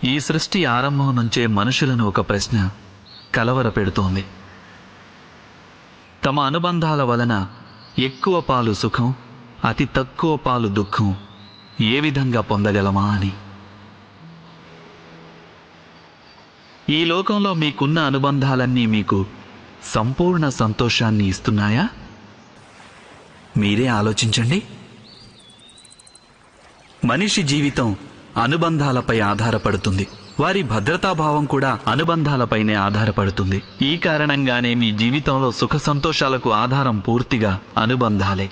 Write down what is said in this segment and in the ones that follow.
ఈ సృష్టి ఆరంభం నుంచే మనుషులను ఒక ప్రశ్న కలవరపెడుతోంది. తమ అనుబంధాల వలన ఎక్కువ పాలు సుఖం, అతి తక్కువ పాలు దుఃఖం ఏ విధంగా పొందగలమా అని. ఈ లోకంలో మీకున్న అనుబంధాలన్నీ మీకు సంపూర్ణ సంతోషాన్ని ఇస్తున్నాయా? మీరే ఆలోచించండి. మనిషి జీవితం అనుబంధాలపై ఆధారపడుతుంది. వారి భద్రతాభావం కూడా అనుబంధాలపైనే ఆధారపడుతుంది. ఈ కారణంగానే మీ జీవితంలో సుఖ సంతోషాలకు ఆధారం పూర్తిగా అనుబంధాలే.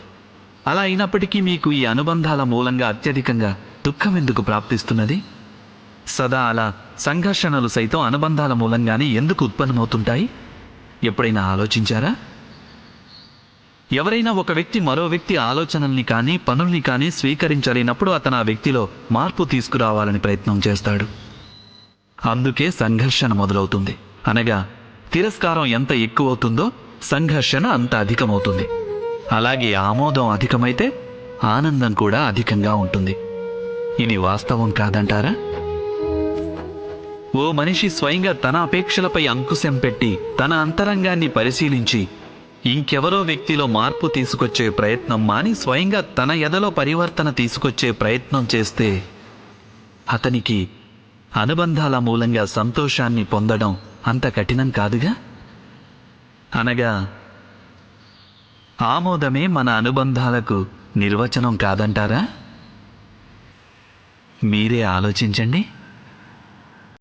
అలా అయినప్పటికీ మీకు ఈ అనుబంధాల మూలంగా అత్యధికంగా దుఃఖం ఎందుకు ప్రాప్తిస్తున్నది? సదా అలా సంఘర్షణలు సైతం అనుబంధాల మూలంగానే ఎందుకు ఉత్పన్నమవుతుంటాయి? ఎప్పుడైనా ఆలోచించారా? ఎవరైనా ఒక వ్యక్తి మరో వ్యక్తి ఆలోచనల్ని కానీ పనుల్ని కానీ స్వీకరించలేనప్పుడు అతను ఆ వ్యక్తిలో మార్పు తీసుకురావాలని ప్రయత్నం చేస్తాడు. అందుకే సంఘర్షణ మొదలవుతుంది. అనగా తిరస్కారం ఎంత ఎక్కువవుతుందో సంఘర్షణ అంత అధికమవుతుంది. అలాగే ఆమోదం అధికమైతే ఆనందం కూడా అధికంగా ఉంటుంది. ఇది వాస్తవం కాదంటారా? ఓ మనిషి స్వయంగా తన అపేక్షలపై అంకుశం పెట్టి తన అంతరంగాన్ని పరిశీలించి ఇంకెవరో వ్యక్తిలో మార్పు తీసుకొచ్చే ప్రయత్నం మాని స్వయంగా తన ఎదలో పరివర్తన తీసుకొచ్చే ప్రయత్నం చేస్తే అతనికి అనుబంధాల మూలంగా సంతోషాన్ని పొందడం అంత కఠినం కాదుగా. అనగా ఆమోదమే మన అనుబంధాలకు నిర్వచనం కాదంటారా? మీరే ఆలోచించండి.